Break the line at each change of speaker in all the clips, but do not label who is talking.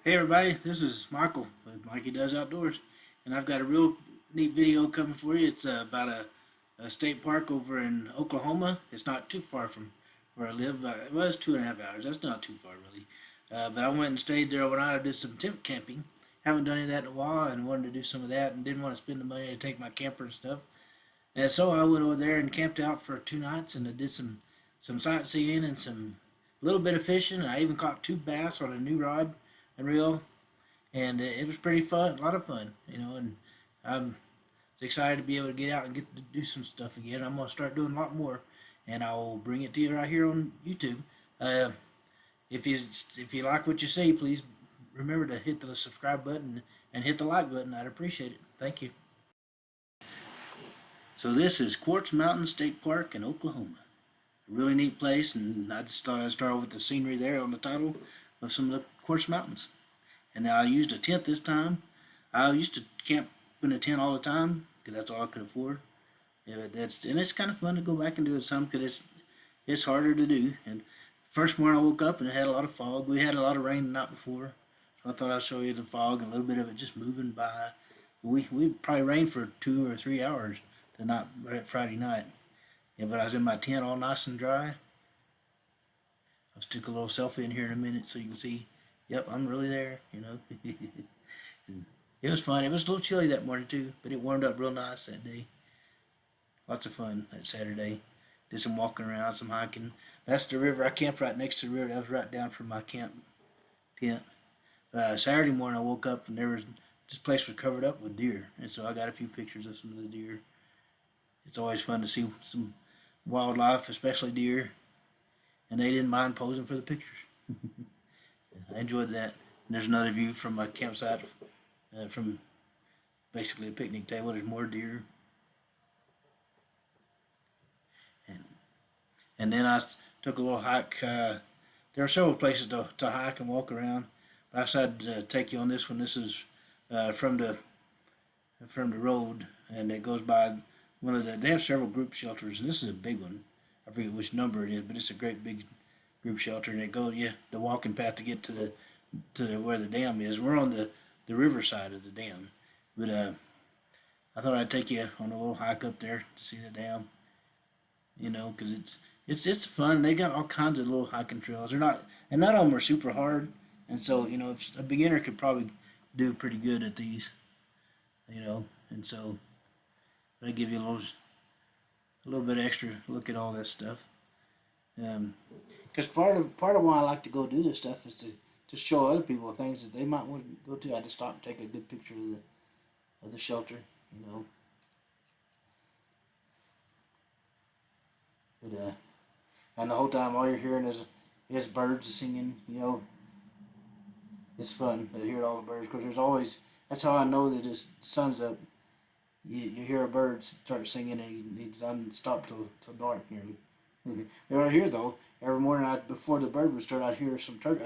Hey everybody, this is Michael with Mikey Does Outdoors, and I've got a real neat video coming for you. It's about a state park over in Oklahoma. It's not too far from where I live, but it was 2.5 hours. That's not too far really. But I went and stayed there overnight. I did some tent camping. Haven't done any of that in a while, and wanted to do some of that, and didn't want to spend the money to take my camper and stuff. And so I went over there and camped out for 2 nights, and I did some sightseeing and some little bit of fishing. I even caught two bass on a new rod and reel, and it was pretty fun, a lot of fun, And I'm excited to be able to get out and get to do some stuff again. I'm gonna start doing a lot more, and I will bring it to you right here on YouTube. Uh, if you like what you see, please remember to hit the subscribe button and hit the like button. I'd appreciate it. Thank you. So this is Quartz Mountain State Park in Oklahoma. A really neat place, and I just thought I'd start with the scenery there on the title of some of the Quartz Mountains. And I used a tent this time. I used to camp in a tent all the time because that's all I could afford. Yeah, but and it's kind of fun to go back and do it some because it's harder to do. And first morning I woke up and it had a lot of fog. We had a lot of rain the night before, so I thought I'd show you the fog and a little bit of it just moving by. We probably rained for 2 or 3 hours the night Friday night. Yeah, but I was in my tent all nice and dry. I just took a little selfie in here in a minute so you can see. Yep, I'm really there. It was fun. It was a little chilly that morning too, but it warmed up real nice that day. Lots of fun that Saturday. Did some walking around, some hiking. That's the river. I camped right next to the river. That was right down from my camp tent. Saturday morning I woke up and this place was covered up with deer, and so I got a few pictures of some of the deer. It's always fun to see some wildlife, especially deer, and they didn't mind posing for the pictures. I enjoyed that. And there's another view from my campsite, from basically a picnic table. There's more deer, and then I took a little hike. There are several places to hike and walk around, but I decided to take you on this one. This is from the road, and it goes by one of the. They have several group shelters, and this is a big one. I forget which number it is, but it's a great big group shelter, and it goes the walking path to get to where the dam is. We're on the river side of the dam, but I thought I'd take you on a little hike up there to see the dam. Because it's fun. They got all kinds of little hiking trails. They're not, and none of them are super hard, and so if a beginner could probably do pretty good at these. And so they give you a little bit extra look at all this stuff. Because part of why I like to go do this stuff is to show other people things that they might want to go to. I just stop and take a good picture of the shelter, you know. But and the whole time all you're hearing is birds singing. It's fun to hear all the birds because there's always. That's how I know that the sun's up. You hear a bird start singing and he doesn't stop till dark nearly. Right here though, every morning before the bird would start, I'd hear a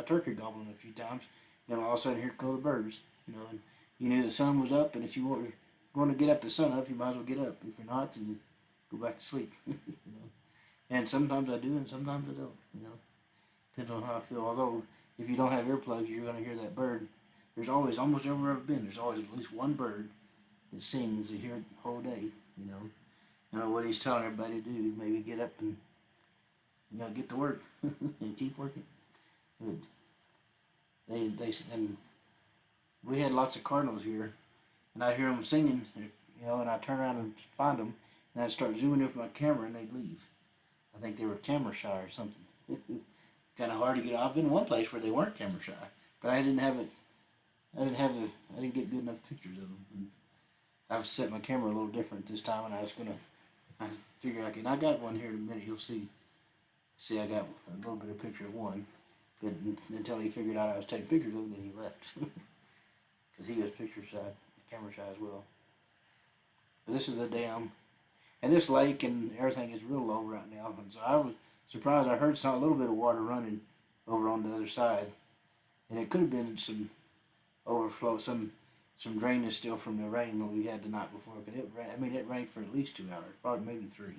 turkey gobbling a few times. Then all of a sudden, here go the birds. And you knew the sun was up, and if you were going to get up the sun up, you might as well get up. If you're not, then go back to sleep. And sometimes I do, and sometimes I don't. Depends on how I feel. Although, if you don't have earplugs, you're going to hear that bird. There's always, almost everywhere I've been, there's always at least one bird that sings. You hear it the whole day. What he's telling everybody to do is maybe get up and get to work and keep working. But and we had lots of cardinals here, and I hear them singing, and I turn around and find them, and I start zooming in with my camera, and they'd leave. I think they were camera shy or something. Kind of hard to get. I've been in one place where they weren't camera shy, but I didn't have it. I didn't get good enough pictures of them. And I've set my camera a little different this time, and I figured I got one here in a minute. You'll see. See, I got a little bit of picture of one, but until he figured out I was taking pictures of him, then he left. Because he was picture shy, camera shy as well. But this is the dam, and this lake and everything is real low right now, and so I was surprised. I heard a little bit of water running over on the other side, and it could have been some overflow, some drainage still from the rain that we had the night before. But it rained for at least 2 hours, probably maybe 3.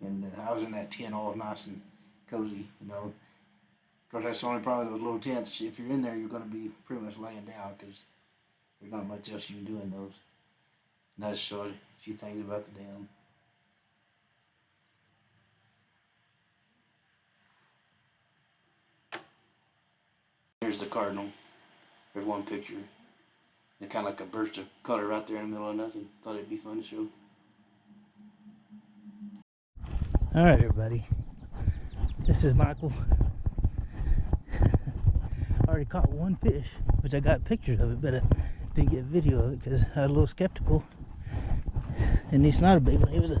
And I was in that tent all nice and cozy, because course, that's the only problem with those little tents. If you're in there, you're going to be pretty much laying down because there's not much else you can do in those. And I just showed a few things about the dam. Here's the Cardinal. There's one picture. And kind of like a burst of color right there in the middle of nothing. Thought it'd be fun to show. Alright, everybody. This is Michael. I already caught one fish, which I got pictures of it, but I didn't get video of it because I was a little skeptical. And it's not a big one. It was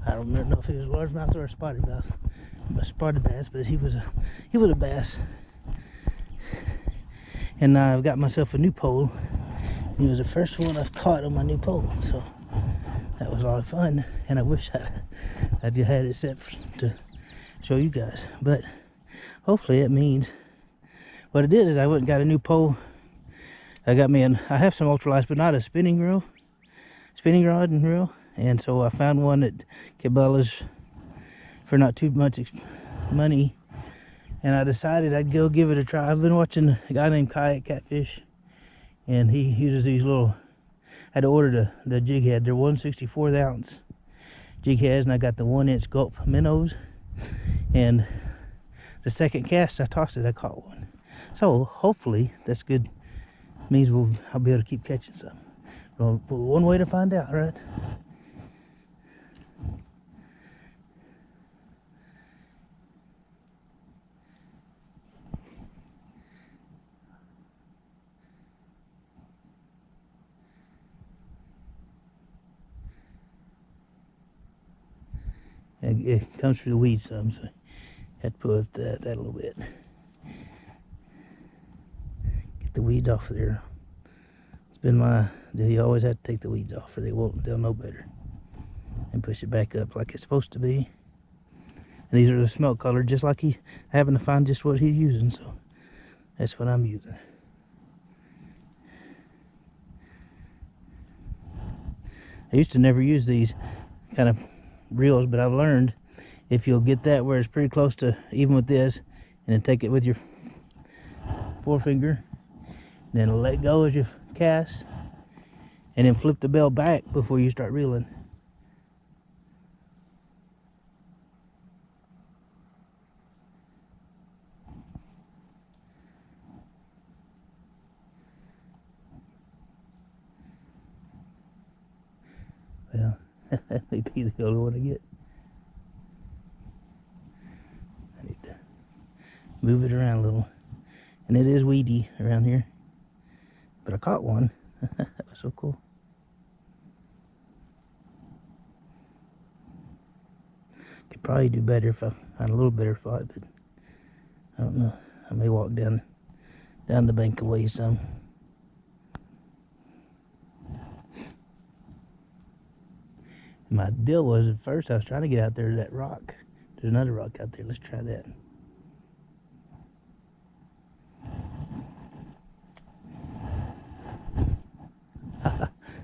I don't know if it was a largemouth or a spotted bass. A spotted bass, but he was a bass. And now I've got myself a new pole. He was the first one I've caught on my new pole, so that was a lot of fun. And I wish I had it set to show you guys, but hopefully it means what it did is I went and got a new pole. I have some ultralights, but not a spinning rod and reel. And so I found one at Cabela's for not too much money. And I decided I'd go give it a try. I've been watching a guy named Kayak Catfish, and he uses these little, I had to order the jig head. They're 1/64 ounce jig heads, and I got the 1-inch gulp minnows. And the second cast I tossed it, I caught one. So hopefully that's good. Means I'll be able to keep catching some. Well, one way to find out, right? It comes through the weeds some, so I had to put up that a little bit. Get the weeds off of there. It's been my deal. You always have to take the weeds off or they'll know better. And push it back up like it's supposed to be. And these are the smelt color, just like I happen to find just what he's using, so that's what I'm using. I used to never use these kind of reels, but I've learned if you'll get that where it's pretty close to even with this, and then take it with your forefinger, and then let go as you cast, and then flip the bell back before you start reeling. Well, that may be the only one I get. I need to move it around a little. And it is weedy around here. But I caught one. That was so cool. Could probably do better if I found a little better spot, but I don't know. I may walk down the bank away some. My deal was at first I was trying to get out there to that rock. There's another rock out there. Let's try that.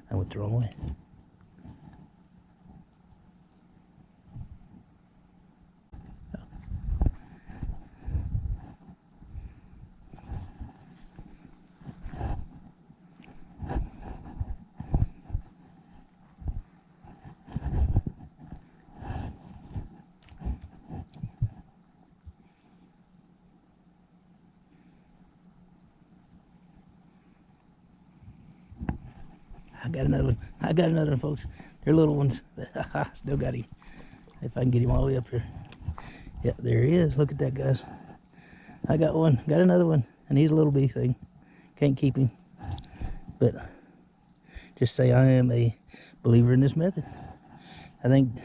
I went the wrong way. I got another one, folks. They're little ones. Still got him. If I can get him all the way up here. Yeah, there he is. Look at that, guys. I got one. Got another one. And he's a little bitty thing. Can't keep him. But just say I am a believer in this method. I think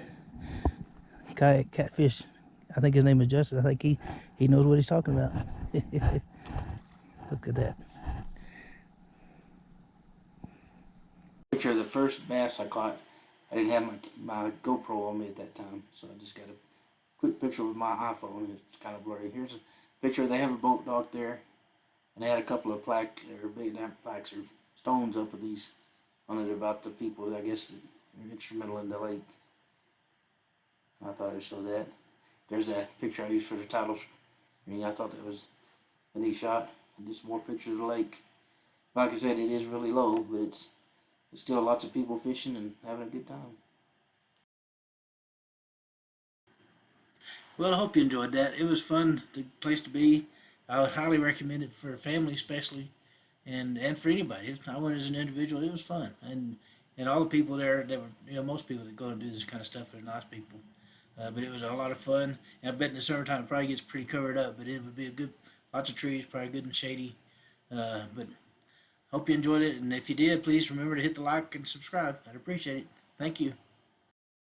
Kayak Catfish, I think his name is Justin. I think he knows what he's talking about. Look at that. Picture of the first bass I caught. I didn't have my GoPro on me at that time, so I just got a quick picture with my iPhone. It's kind of blurry. Here's a picture. They have a boat dock there, and they had a couple of plaques or stones up with these on it about the people, I guess, that are instrumental in the lake. I thought I'd show that. There's that picture I used for the title I mean, I thought that was a neat shot. And just more pictures of the lake. Like I said, it is really low, but it's still lots of people fishing and having a good time. Well, I hope you enjoyed that. It was fun, the place to be. I would highly recommend it for a family, especially, and for anybody. I went as an individual. It was fun, and all the people there that were, most people that go and do this kind of stuff are nice people. But it was a lot of fun. And I bet in the summertime it probably gets pretty covered up, but it would be a good, lots of trees, probably good and shady. But hope you enjoyed it, and if you did, please remember to hit the like and subscribe. I'd appreciate it. Thank you.